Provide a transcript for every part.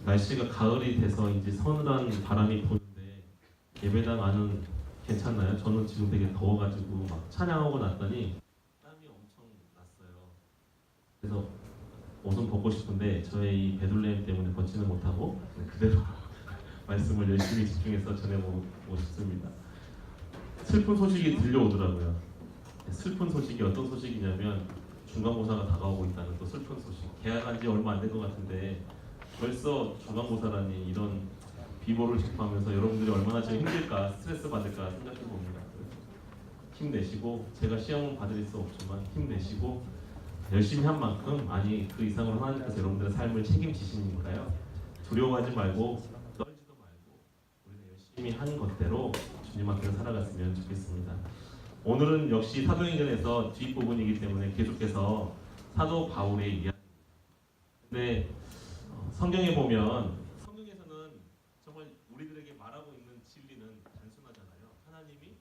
날씨가 가을이 돼서 이제 서늘한 바람이 부는데 예배당 안은 괜찮나요? 저는 지금 되게 더워가지고 막 찬양하고 났더니 땀이 엄청 났어요. 그래서 옷은 벗고 싶은데 저의 이 베들레헴 때문에 벗지는 못하고 그대로 말씀을 열심히 집중해서 전해보고 싶습니다. 슬픈 소식이 들려오더라고요. 슬픈 소식이 어떤 소식이냐면 중간고사가 다가오고 있다는 또 슬픈 소식. 계약한 지 얼마 안 된 것 같은데 벌써 중간고사라니 이런 비보를 접하면서 여러분들이 얼마나 지금 힘들까, 스트레스 받을까 생각해 봅니다. 힘내시고, 제가 시험은 받을 수 없지만 힘내시고 열심히 한 만큼, 아니 그 이상으로 하나님께서 여러분들의 삶을 책임지시니까요. 두려워하지 말고 떨지도 말고 우리가 열심히 한 것대로 주님 앞에서 살아갔으면 좋겠습니다. 오늘은 역시 사도행전에서 뒷부분이기 때문에 계속해서 사도 바울의 이야기입니다. 근데 성경에 보면, 성경에서는 정말 우리들에게 말하고 있는 진리는 단순하잖아요. 하나님이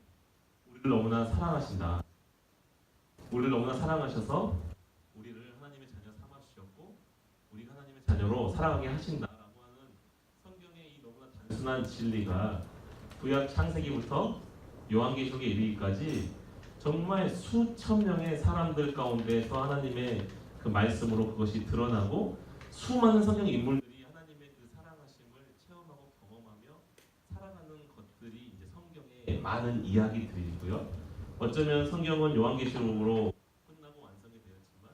우리를 너무나 사랑하신다. 우리를 너무나 사랑하셔서 우리를 하나님의 자녀 삼아 주셨고 우리가 하나님의 자녀로 살아가게 하신다라고 하는 성경의 이 너무나 단순한 진리가 구약 창세기부터 요한계시록에 이르기까지 정말 수천 명의 사람들 가운데서 하나님의 그 말씀으로 그것이 드러나고 수많은 성경 인물들이 하나님의 그 사랑하심을 체험하고 경험하며 살아가는 것들이 이제 성경의 많은 이야기들이고요. 어쩌면 성경은 요한계시록으로 끝나고 완성이 되었지만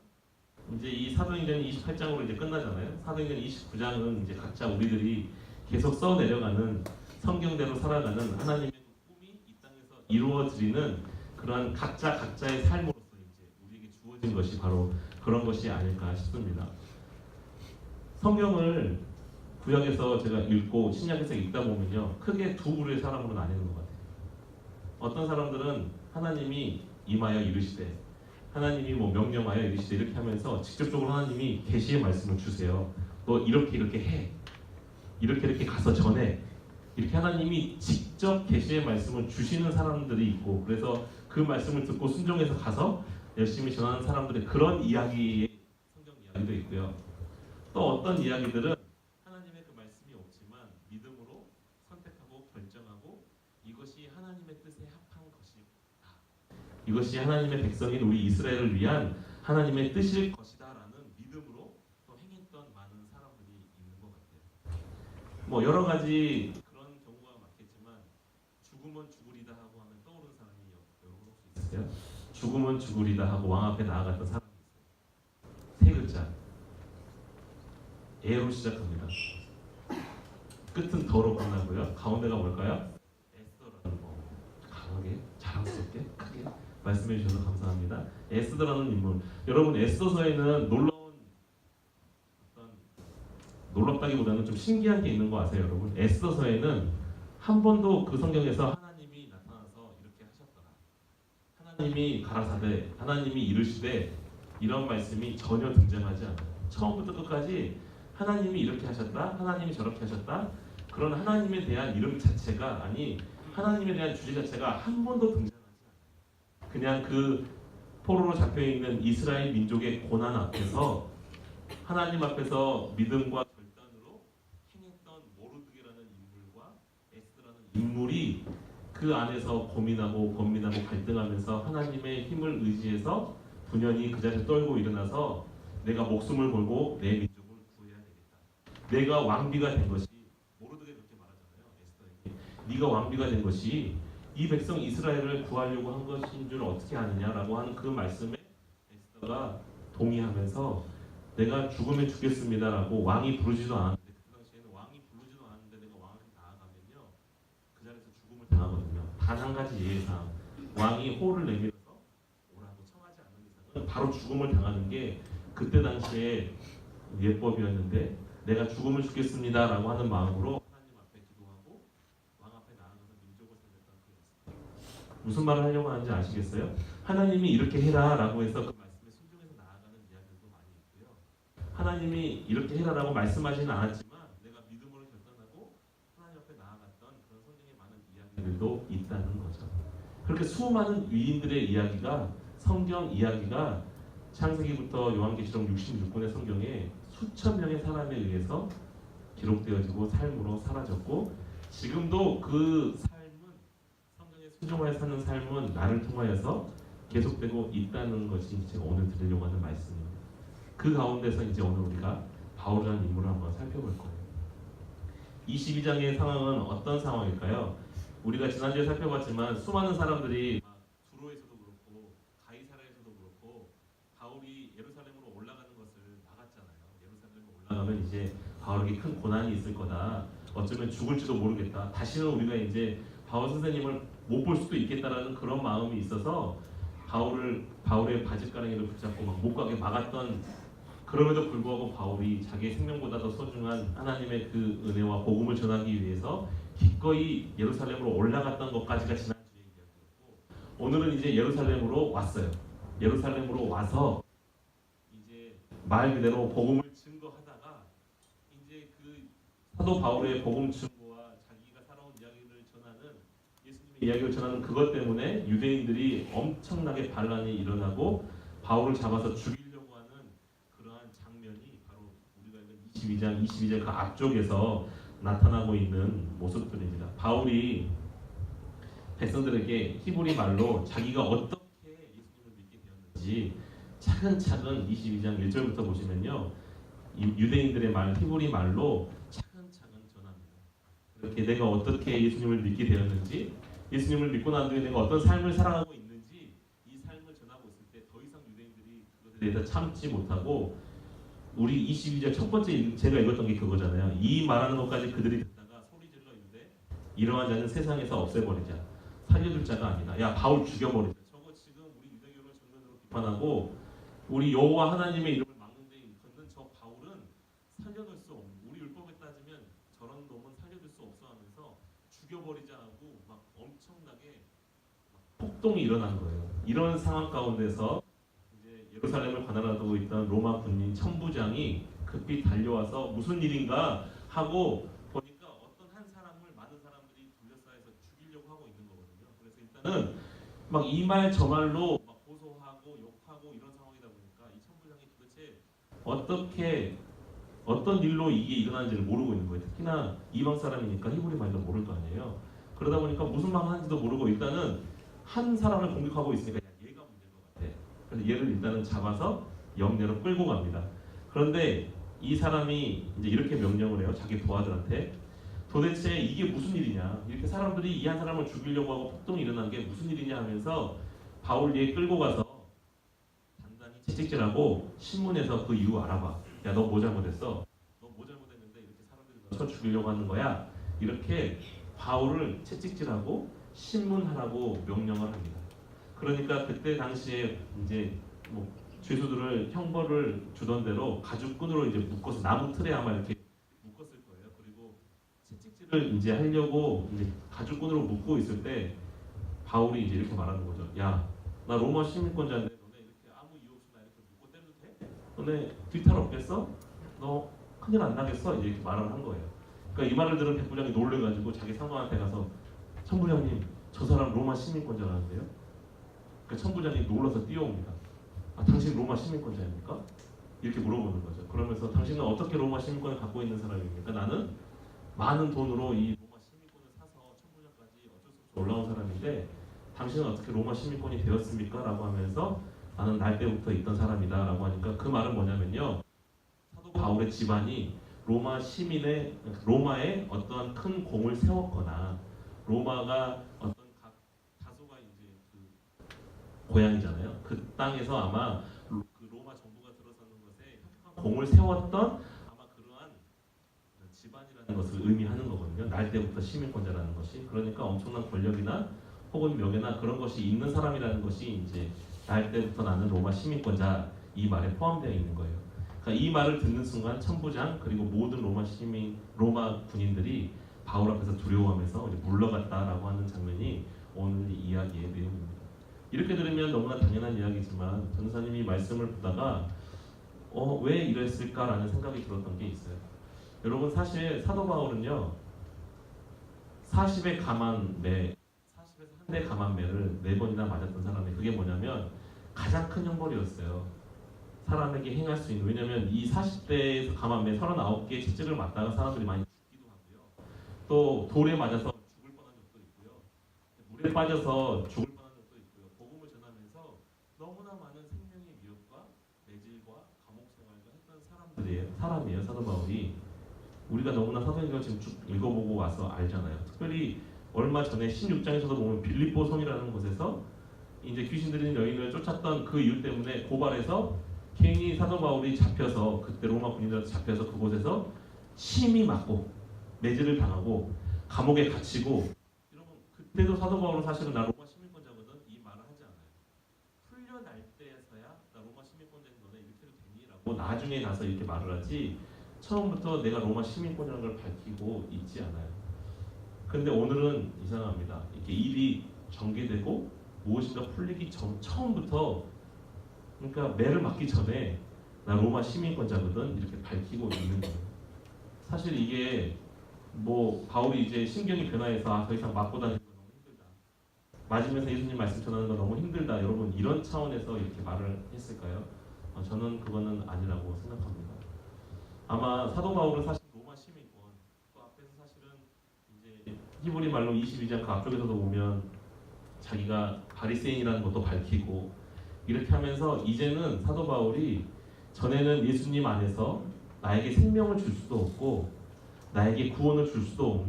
이제 이 사도행전 28장으로 이제 끝나잖아요. 사도행전 29장은 이제 각자 우리들이 계속 써 내려가는, 성경대로 살아가는 하나님의 그 꿈이 이 땅에서 이루어지는 그러한 각자의 삶으로서 이제 우리에게 주어진 것이 바로 그런 것이 아닐까 싶습니다. 성경을 구약에서 제가 읽고 신약에서 읽다 보면요, 크게 두 부류의 사람으로 나뉘는 것 같아요. 어떤 사람들은 하나님이 임하여 이르시되, 하나님이 뭐 명령하여 이르시되 이렇게 하면서 직접적으로 하나님이 계시의 말씀을 주세요. 너 이렇게 해, 이렇게 가서 전해, 이렇게 하나님이 직접 계시의 말씀을 주시는 사람들이 있고, 그래서 그 말씀을 듣고 순종해서 가서 열심히 전하는 사람들의 그런 이야기의 성경 이야기도 있고요. 또 어떤 이야기들은 하나님의 그 말씀이 없지만 믿음으로 선택하고 결정하고 이것이 하나님의 뜻에 합한 것이다, 이것이 하나님의 백성인 우리 이스라엘을 위한 하나님의 뜻일 것이다라는 믿음으로 또 행했던 많은 사람들이 있는 것 같아요. 뭐 여러 가지 그런 경우가 많겠지만 죽음은 죽으리다 하고 하면 떠오르는 사람이 여러분 혹시 있으세요? 죽음은 죽으리다 하고 왕 앞에 나아갔던 사람이 있어요. 세 글자, 에로 시작합니다. 끝은 더로 끝나고요. 가운데가 뭘까요? 에스더라는 거. 강하게, 자랑스럽게, 크게 말씀해 주셔서 감사합니다. 에스더라는 인물. 여러분, 에스더서에는 놀랍다기보다는 좀 신기한 게 있는 거 아세요, 여러분? 에스더서에는 한 번도 그 성경에서 하나님이 나타나서 이렇게 하셨더라, 하나님이 가라사대, 하나님이 이르시되 이런 말씀이 전혀 등장하지 않아요. 처음부터 끝까지 하나님이 이렇게 하셨다, 하나님이 저렇게 하셨다, 그런 하나님에 대한 이름 자체가, 아니 하나님에 대한 주제 자체가 한 번도 등장하지 않아요. 그냥 그 포로로 잡혀있는 이스라엘 민족의 고난 앞에서 하나님 앞에서 믿음과 결단으로 행했던 모르드게라는 인물과 에스더라는 인물이 그 안에서 고민하고 번민하고 갈등하면서 하나님의 힘을 의지해서 분연히 그 자리에 떨고 일어나서 내가 목숨을 걸고 내 민족을 구해야 되겠다. 내가 왕비가 된 것이, 모르드게 그렇게 말하잖아요, 에스더에게. 네가 왕비가 된 것이 이 백성 이스라엘을 구하려고 한 것인 줄 어떻게 아느냐라고 하는 그 말씀에 에스더가 동의하면서 내가 죽으면 죽겠습니다라고, 왕이 부르지도 않았는데, 그 당시에는 왕이 부르지도 않았는데 내가 왕한테 나아가면요 그 자리에서 죽음을 당하거든요. 단 한 가지 예외상, 왕이 호를 내밀어서 오라고 청하지 않는 이상은 바로 죽음을 당하는 게 그때 당시에 예법이었는데, 내가 죽음을 죽겠습니다라고 하는 마음으로 하나님 앞에 기도하고 왕 앞에 나아가서 민족을 살렸던 그 에스더. 무슨 말을 하려고 하는지 아시겠어요? 하나님이 이렇게 해라라고 해서 그 말씀에 순종해서 나아가는 이야기들도 많이 있고요. 하나님이 이렇게 해라라고 말씀하지는 않았지만 내가 믿음으로 결단하고 하나님 앞에 나아갔던 그런 성경의 많은 이야기들도 있다는 거죠. 그렇게 수많은 위인들의 이야기가, 성경 이야기가 창세기부터 요한계시록 66권의 성경에 수천 명의 사람에 의해서 기록되어지고 삶으로 사라졌고 지금도 그 삶은 성경에 순종하여 사는 삶은 나를 통하여서 계속되고 있다는 것이 제가 오늘 드리려고 하는 말씀입니다. 그 가운데서 이제 오늘 우리가 바울이라는 인물을 한번 살펴볼 거예요. 22장의 상황은 어떤 상황일까요? 우리가 지난주에 살펴봤지만 수많은 사람들이 두로에서도 그렇고 가이사라에서도 그렇고 바울이 예루살렘으로 올라가는 것을 막았잖아요. 예루살렘으로 올라가면 이제 바울에게 큰 고난이 있을 거다. 어쩌면 죽을지도 모르겠다. 다시는 우리가 이제 바울 선생님을 못 볼 수도 있겠다라는 그런 마음이 있어서 바울의 바짓가랑이를 붙잡고 못 가게 막았던, 그럼에도 불구하고 바울이 자기의 생명보다 더 소중한 하나님의 그 은혜와 복음을 전하기 위해서 기꺼이 예루살렘으로 올라갔던 것까지가 지난주의 이야기였고, 오늘은 이제 예루살렘으로 왔어요. 예루살렘으로 와서 이제 말 그대로 복음을 증거하다가 이제 그 사도 바울의 복음 증거와 자기가 살아온 이야기를 전하는, 예수님의 이야기를 전하는 그것 때문에 유대인들이 엄청나게 반란이 일어나고 바울을 잡아서 죽이려고 하는 그러한 장면이 바로 우리가 읽은 22장 그 앞쪽에서 나타나고 있는 모습들입니다. 바울이 백성들에게 히브리 말로 자기가 어떻게 예수님을 믿게 되었는지 차근차근 22장 1절부터 보시면요, 유대인들의 말 히브리 말로 차근차근 전합니다. 이렇게 내가 어떻게 예수님을 믿게 되었는지, 예수님을 믿고 난 뒤에 내가 어떤 삶을 살아가고 있는지, 이 삶을 전하고 있을 때 더 이상 유대인들이 그것에 대해서 참지 못하고, 우리 22절 첫 번째 제가 읽었던 게 그거잖아요. 이 말하는 것까지 그들이 듣다가 소리 질러 이르되 이러한 자는 세상에서 없애버리자. 살려둘 자가 아니다. 야, 바울 죽여버리자. 저거 지금 우리 유대교를 정면으로 비판하고 우리 여호와 하나님의 이름을 막는 데 걷는 저 바울은 살려둘 수 없는, 우리 율법에 따지면 저런 놈은 살려둘 수 없어 하면서 죽여버리자 하고 막 엄청나게 폭동이 일어난 거예요. 이런 상황 가운데서 예루살렘을 관할하고 있던 로마 군인 천부장이 급히 달려와서 무슨 일인가 하고 보니까 어떤 한 사람을 많은 사람들이 둘러싸여서 죽이려고 하고 있는 거거든요. 그래서 일단은 막 이 말 저 말로 막 고소하고 욕하고 이런 상황이다 보니까 이 천부장이 도대체 어떤 일로 이게 일어나는지를 모르고 있는 거예요. 특히나 이방 사람이니까 히브리 말도 모를 거 아니에요. 그러다 보니까 무슨 말 하는지도 모르고 일단은 한 사람을 공격하고 있으니까 얘가 문제인 것 같아. 그래서 얘를 일단은 잡아서 영내로 끌고 갑니다. 그런데 이 사람이 이제 이렇게 명령을 해요. 자기 부하들한테. 도대체 이게 무슨 일이냐. 이렇게 사람들이 이 한 사람을 죽이려고 하고 폭동이 일어난 게 무슨 일이냐 하면서 바울 얘 끌고 가서 단단히 채찍질하고 신문에서 그 이유 알아봐. 야, 너 뭐 잘못했어? 너 뭐 잘못했는데 이렇게 사람들이 너 쳐 죽이려고 하는 거야? 이렇게 바울을 채찍질하고 신문하라고 명령을 합니다. 그러니까 그때 당시에 이제 뭐 죄수들을 형벌을 주던 대로 가죽끈으로 이제 묶어서 나무 틀에 아마 이렇게 묶었을 거예요. 그리고 채찍질을 이제 하려고 이제 가죽끈으로 묶고 있을 때 바울이 이제 이렇게 말하는 거죠. 야, 나 로마 시민권자인데 너네 이렇게 아무 이유 없이 나 이렇게 묶고 때려도 돼? 너네 뒤탈 없겠어? 너 큰일 안 나겠어? 이제 이렇게 말을 한 거예요. 그러니까 이 말을 들은 백부장이 놀래가지고 자기 상관한테 가서 천부장님, 저 사람 로마 시민권자라는데요? 그 천부장이 놀라서 뛰어옵니다. 아, 당신 로마 시민권자입니까? 이렇게 물어보는 거죠. 그러면서 당신은 어떻게 로마 시민권을 갖고 있는 사람입니까? 나는 많은 돈으로 이 로마 시민권을 사서 천부장까지 어쩔 수 없이 올라온 사람인데 당신은 어떻게 로마 시민권이 되었습니까? 라고 하면서 나는 날 때부터 있던 사람이다 라고 하니까 그 말은 뭐냐면요, 사도 바울의 집안이 로마에 어떠한 큰 공을 세웠거나 공을 고향이잖아요. 그 땅에서 아마 그 로마 정부가 들어서는 것에 공을 세웠던 아마 그러한 집안이라는 것을 의미하는 거거든요. 날 때부터 시민권자라는 것이. 그러니까 엄청난 권력이나 혹은 명예나 그런 것이 있는 사람이라는 것이 이제 날 때부터 나는 로마 시민권자, 이 말에 포함되어 있는 거예요. 그러니까 이 말을 듣는 순간 천부장 그리고 모든 로마 군인들이 바울 앞에서 두려워하면서 물러갔다라고 하는 장면이 오늘 이야기의 내용입니다. 이렇게 들으면 너무나 당연한 이야기지만 전도사님이 말씀을 보다가 왜 이랬을까라는 생각이 들었던 게 있어요. 여러분, 사실 사도 바울은요 40에서 한 대 가만매를 4번이나 맞았던 사람이, 그게 뭐냐면 가장 큰 형벌이었어요. 사람에게 행할 수 있는, 왜냐하면 이 40대에서 감암에 39개의 채찍을 맞다가 사람들이 많이 죽기도 하고요. 또 돌에 맞아서 죽을 뻔한 적도 있고요. 물에 빠져서 죽을 뻔한 적도 있고요. 복음을 전하면서 너무나 많은 생명의 위협과 매질과 감옥 생활과 했던 사람이에요. 사도 바울이. 우리가 너무나 사도행전을 지금 쭉 읽어보고 와서 알잖아요. 특별히 얼마 전에 16장에서도 보면 빌립보성이라는 곳에서 이제 귀신 들리는 여인을 쫓았던 그 이유 때문에 고발해서 괜히 사도 바울이 잡혀서, 그때 로마 군인들한테 잡혀서 그곳에서 침이 맞고 매질을 당하고 감옥에 갇히고. 여러분, 그때도 사도 바울은 사실은 나 로마 시민권자거든 이 말을 하지 않아요. 풀려날 때에서야 나 로마 시민권자인 너네 이렇게 해도 되니? 라고 나중에 가서 이렇게 말을 하지, 처음부터 내가 로마 시민권이라는 걸 밝히고 있지 않아요. 근데 오늘은 이상합니다. 이렇게 일이 전개되고 무엇인가 풀리기 처음부터, 그러니까 매를 맞기 전에 나 로마 시민권자거든 이렇게 밝히고 있는 거예요. 사실 이게 뭐 바울이 이제 신경이 변화해서 더 이상 맞고 다니는 건 너무 힘들다, 맞으면서 예수님 말씀 전하는 건 너무 힘들다, 여러분 이런 차원에서 이렇게 말을 했을까요? 저는 그거는 아니라고 생각합니다. 아마 사도 바울은 사실 로마 시민권, 또 앞에서 사실은 이제 히브리 말로 22장 그 앞쪽에서도 보면 자기가 바리새인이라는 것도 밝히고 이렇게 하면서 이제는 사도 바울이 전에는 예수님 안에서 나에게 생명을 줄 수도 없고 나에게 구원을 줄 수도 없는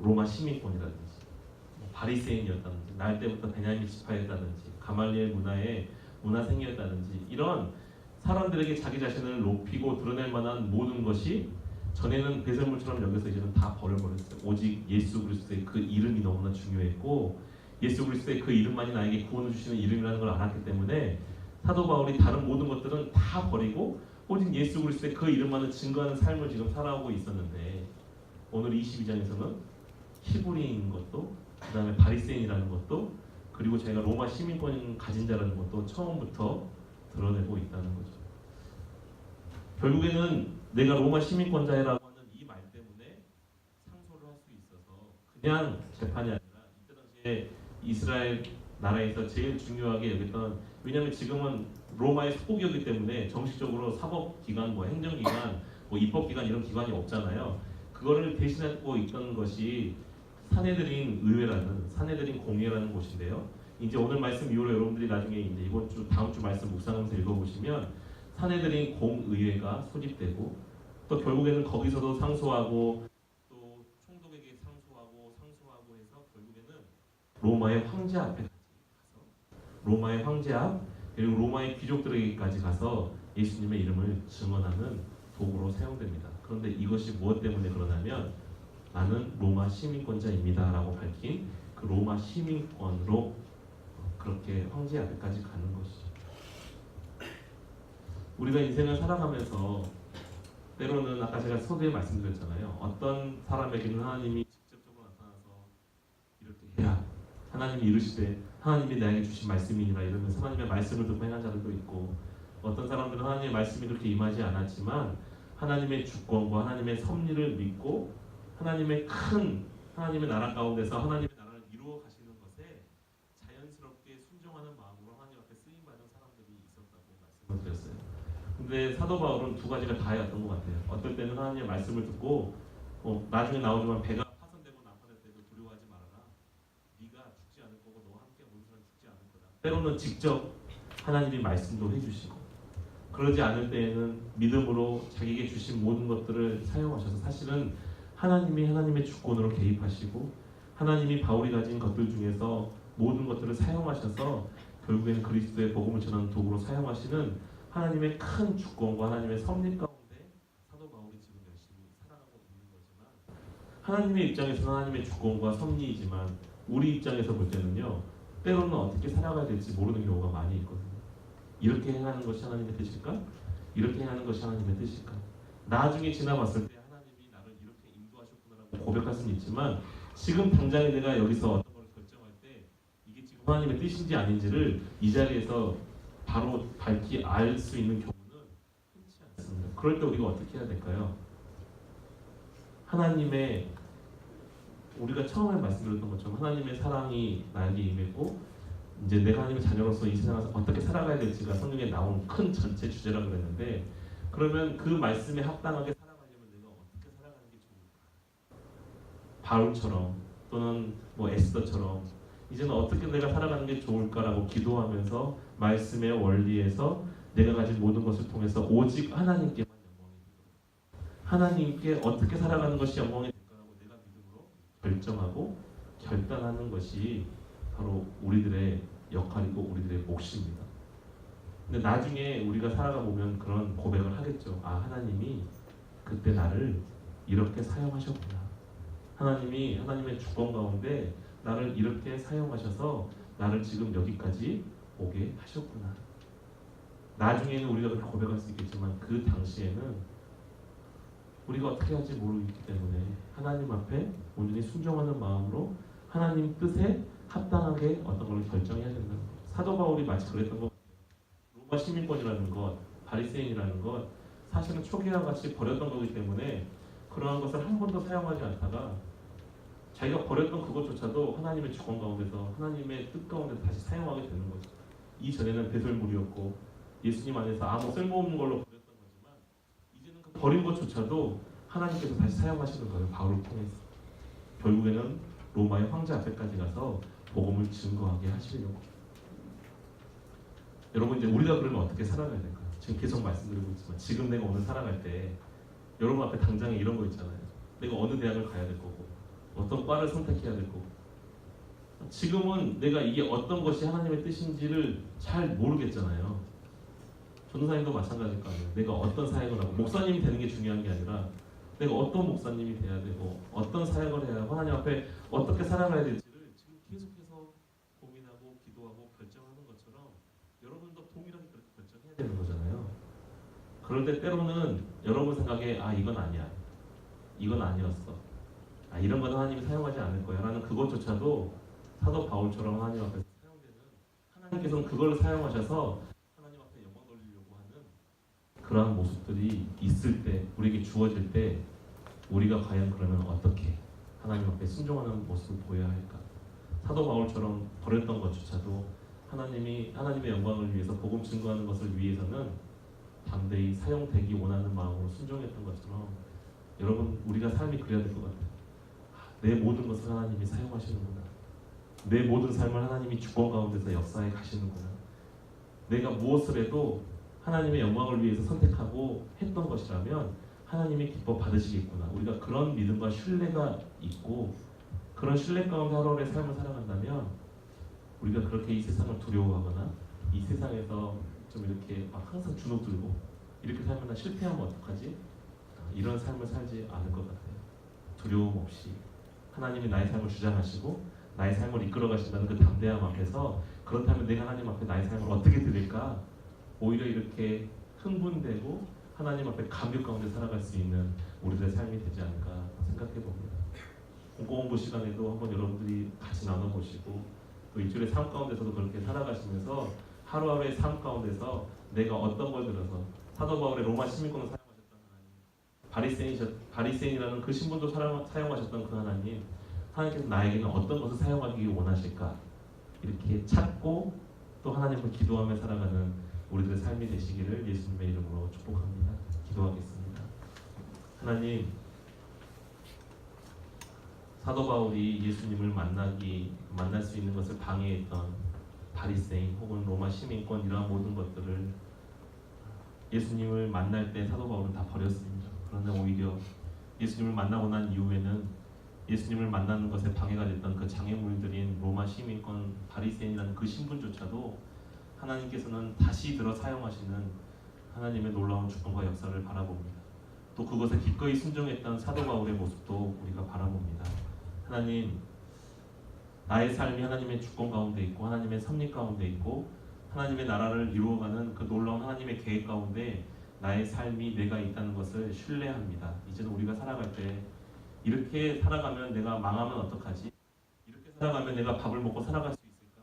로마 시민권이라든지 바리새인이었다든지 날 때부터 베냐민 지파였다든지 가말리엘 문화의 문화생이었다든지 이런 사람들에게 자기 자신을 높이고 드러낼 만한 모든 것이 전에는 배설물처럼 여겨서 이제는 다 버려버렸어요. 오직 예수 그리스도의 그 이름이 너무나 중요했고 예수 그리스도의 그 이름만이 나에게 구원을 주시는 이름이라는 걸 알았기 때문에 사도 바울이 다른 모든 것들은 다 버리고 오직 예수 그리스도의 그 이름만을 증거하는 삶을 지금 살아오고 있었는데, 오늘 22장에서는 히브리인 것도, 그 다음에 바리새인이라는 것도, 그리고 자기가 로마 시민권 가진 자라는 것도 처음부터 드러내고 있다는 거죠. 결국에는 내가 로마 시민권자라고 하는 이 말 때문에 상소를 할 수 있어서 그냥 재판이 아니라 이때 당시에 이스라엘 나라에서 제일 중요하게 여겼던, 왜냐하면 지금은 로마의 속국이었기 때문에 정식적으로 사법기관, 뭐 행정기관, 뭐 입법기관 이런 기관이 없잖아요. 그거를 대신하고 있던 것이 사내들인 의회라는, 사내들인 공회라는 곳인데요. 이제 오늘 말씀 이후로 여러분들이 나중에 이제 이번 주 다음 주 말씀 묵상하면서 읽어보시면 사내들인 공의회가 소집되고 또 결국에는 거기서도 상소하고 또 총독에게 상소하고 해서 결국에는 로마의 황제 앞에 가서, 로마의 황제 앞 그리고 로마의 귀족들에게까지 가서 예수님의 이름을 증언하는 도구로 사용됩니다. 그런데 이것이 무엇 때문에 그러냐면 나는 로마 시민권자입니다 라고 밝힌 그 로마 시민권으로 그렇게 황제 앞에까지 가는 것이죠. 우리가 인생을 살아가면서 때로는 아까 제가 서두에 말씀드렸잖아요. 어떤 사람에게는 하나님이 직접적으로 나타나서 이렇게 해라, 하나님이 이르시되 하나님이 나에게 주신 말씀이니라 이러면서 하나님의 말씀을 듣고 행한 자들도 있고, 어떤 사람들은 하나님의 말씀이 그렇게 임하지 않았지만 하나님의 주권과 하나님의 섭리를 믿고 하나님의 큰 하나님의 나라 가운데서 하나님의 나라를 이루어 가시는 것에 자연스럽게 순종하는 마음으로 하나님 앞에 쓰임 받은 사람들이 있었다고 말씀을 드렸어요. 근데 사도 바울은 두 가지가 다였던 것 같아요. 어떨 때는 하나님의 말씀을 듣고 나중에 나오지만 배가 파손되고 난파될 때도 두려워하지 말아라. 네가 죽지 않을 거고 너와 함께 모든 사람 죽지 않을 거다. 때로는 직접 하나님이 말씀도 해주시고, 그러지 않을 때에는 믿음으로 자기에게 주신 모든 것들을 사용하셔서 사실은 하나님이 하나님의 주권으로 개입하시고 하나님이 바울이 가진 것들 중에서 모든 것들을 사용하셔서 결국에는 그리스도의 복음을 전하는 도구로 사용하시는 하나님의 큰 주권과 하나님의 섭리 가운데 사도 바울이 지금 열심히 살아가고 있는 거지만, 하나님의 입장에서는 하나님의 주권과 섭리이지만 우리 입장에서 볼 때는요, 때로는 어떻게 살아가야 될지 모르는 경우가 많이 있거든요. 이렇게 행하는 것이 하나님의 뜻일까? 이렇게 행하는 것이 하나님의 뜻일까? 나중에 지나봤을 때 하나님이 나를 이렇게 인도하셨구나라고 고백할 수는 있지만 지금 당장에 내가 여기서 어떤 걸 결정할 때 이게 지금 하나님의 뜻인지 아닌지를 이 자리에서 바로 밝히 알 수 있는 경우는 흔치 않습니다. 그럴 때 우리가 어떻게 해야 될까요? 하나님의, 우리가 처음에 말씀드렸던 것처럼 하나님의 사랑이 나에게 임했고 이제 내가 하나님의 자녀로서 이 세상에서 어떻게 살아가야 될지가 성경에 나온 큰 전체 주제라고 그랬는데, 그러면 그 말씀에 합당하게 살아가려면 내가 어떻게 살아가는 게 좋을까? 바울처럼 또는 뭐 에스더처럼 이제는 어떻게 내가 살아가는 게 좋을까라고 기도하면서 말씀의 원리에서 내가 가진 모든 것을 통해서 오직 하나님께만 영광이 되도록, 하나님께 어떻게 살아가는 것이 영광이 될까라고 내가 믿음으로 결정하고 결단하는 것이 바로 우리들의 역할이고 우리들의 몫입니다. 근데 나중에 우리가 살아가 보면 그런 고백을 하겠죠. 아, 하나님이 그때 나를 이렇게 사용하셨구나. 하나님이 하나님의 주권 가운데 나를 이렇게 사용하셔서 나를 지금 여기까지 오게 하셨구나. 나중에는 우리가 그렇게 고백할 수 있겠지만 그 당시에는 우리가 어떻게 할지 모르기 때문에 하나님 앞에 온전히 순종하는 마음으로 하나님 뜻에 합당하게 어떤 걸 결정해야 된다는 거예요. 사도 바울이 마치 그랬던 것 같아요. 로마 시민권이라는 것, 바리새인이라는 것, 사실은 초기와 같이 버렸던 거기 때문에 그러한 것을 한 번도 사용하지 않다가 자기가 버렸던 그것조차도 하나님의 주권 가운데서 하나님의 뜻 가운데서 다시 사용하게 되는 거죠. 이전에는 배설물이었고 예수님 안에서 아무 쓸모없는 걸로 버렸던 거지만 이제는 그 버린 것조차도 하나님께서 다시 사용하시는 거예요. 바울을 통해서. 결국에는 로마의 황제 앞에까지 가서 복음을 증거하게 하시려고. 여러분, 이제 우리가 그러면 어떻게 살아가야 될까요? 지금 계속 말씀드리고 있지만 지금 내가 오늘 살아갈 때 여러분 앞에 당장에 이런 거 있잖아요. 내가 어느 대학을 가야 될 거고 어떤 과를 선택해야 될 거고, 지금은 내가 이게 어떤 것이 하나님의 뜻인지를 잘 모르겠잖아요. 전도사님도 마찬가지일 거 아니에요. 내가 어떤 사역을 하고, 목사님이 되는 게 중요한 게 아니라 내가 어떤 목사님이 돼야 되고 어떤 사역을 해야 하고 하나님 앞에 어떻게 살아가야 될지를 지금 계속해서 고민하고 기도하고 결정하는 것처럼 여러분도 동일하게 그렇게 결정해야 되는 거잖아요. 그럴 때 때로는 여러분 생각에 아, 이건 아니야, 이건 아니었어, 아, 이런 건 하나님이 사용하지 않을 거야 라는 그것조차도 사도 바울처럼 하나님 앞에서 사용되는, 하나님께서는 그걸 사용하셔서 하나님 앞에 영광 돌리려고 하는 그러한 모습들이 있을 때, 우리에게 주어질 때 우리가 과연 그러면 어떻게 하나님 앞에 순종하는 모습을 보여야 할까? 사도 바울처럼 버렸던 것조차도 하나님의 영광을 위해서 복음 증거하는 것을 위해서는 담대히 사용되기 원하는 마음으로 순종했던 것처럼 여러분, 우리가 삶이 그래야 될 것 같아요. 내 모든 것을 하나님이 사용하시는구나. 내 모든 삶을 하나님이 주권 가운데서 역사해 가시는구나. 내가 무엇을 해도 하나님의 영광을 위해서 선택하고 했던 것이라면 하나님이 기뻐 받으시겠구나. 우리가 그런 믿음과 신뢰가 있고 그런 신뢰 가운데 하루하루의 삶을 살아간다면 우리가 그렇게 이 세상을 두려워하거나 이 세상에서 좀 이렇게 막 항상 주눅 들고 이렇게 살면 나 실패하면 어떡하지? 이런 삶을 살지 않을 것 같아요. 두려움 없이 하나님이 나의 삶을 주장하시고 나의 삶을 이끌어 가신다는 그 담대함 앞에서, 그렇다면 내가 하나님 앞에 나의 삶을 어떻게 드릴까? 오히려 이렇게 흥분되고 하나님 앞에 감격 가운데 살아갈 수 있는 우리들의 삶이 되지 않을까 생각해 봅니다. 공부 시간에도 한번 여러분들이 같이 나눠보시고 또 일주일의 삶 가운데서도 그렇게 살아가시면서 하루하루의 삶 가운데서 내가 어떤 걸 들어서, 사도 바울의 로마 시민권을 사용하셨던 하나님, 바리새인이라는 그 신분도 사용하셨던 그 하나님, 하나님께서 나에게는 어떤 것을 사용하기 원하실까? 이렇게 찾고 또 하나님을 기도하며 살아가는 우리들의 삶이 되시기를 예수님의 이름으로 축복합니다. 기도하겠습니다. 하나님, 사도 바울이 예수님을 만날 수 있는 것을 방해했던 바리새인 혹은 로마 시민권, 이러한 모든 것들을 예수님을 만날 때 사도 바울은 다 버렸습니다. 그런데 오히려 예수님을 만나고 난 이후에는 예수님을 만나는 것에 방해가 됐던 그 장애물들인 로마 시민권, 바리새인이라는 그 신분조차도 하나님께서는 다시 들어 사용하시는 하나님의 놀라운 주권과 역사를 바라봅니다. 또 그것에 기꺼이 순종했던 사도 바울의 모습도 우리가 바라봅니다. 하나님, 나의 삶이 하나님의 주권 가운데 있고 하나님의 섭리 가운데 있고 하나님의 나라를 이루어가는 그 놀라운 하나님의 계획 가운데 나의 삶이 내가 있다는 것을 신뢰합니다. 이제는 우리가 살아갈 때 이렇게 살아가면 내가 망하면 어떡하지? 이렇게 살아가면 내가 밥을 먹고 살아갈 수 있을까?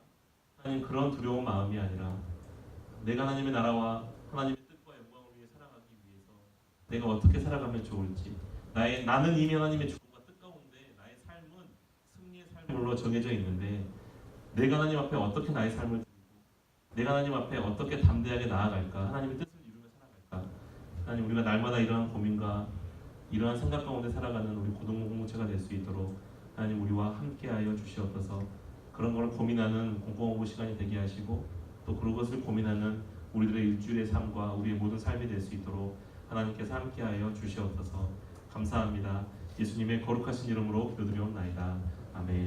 하나님, 그런 두려운 마음이 아니라 내가 하나님의 나라와 하나님의 뜻과 영광을 위해 살아가기 위해서 내가 어떻게 살아가면 좋을지, 나는 이미 하나님의 주권과 뜻 가운데 나의 삶은 승리의 삶으로 정해져 있는데 내가 하나님 앞에 어떻게 나의 삶을 드리고 내가 하나님 앞에 어떻게 담대하게 나아갈까, 하나님의 뜻을 이루며 살아갈까. 하나님, 우리가 날마다 이러한 고민과 이러한 생각 가운데 살아가는 우리 고등 공동체가 될 수 있도록 하나님 우리와 함께하여 주시옵소서. 그런 걸 고민하는 공공공부 시간이 되게 하시고 또 그것을 고민하는 우리들의 일주일의 삶과 우리의 모든 삶이 될 수 있도록 하나님께서 함께하여 주시옵소서. 감사합니다. 예수님의 거룩하신 이름으로 기도드리옵나이다. 아멘.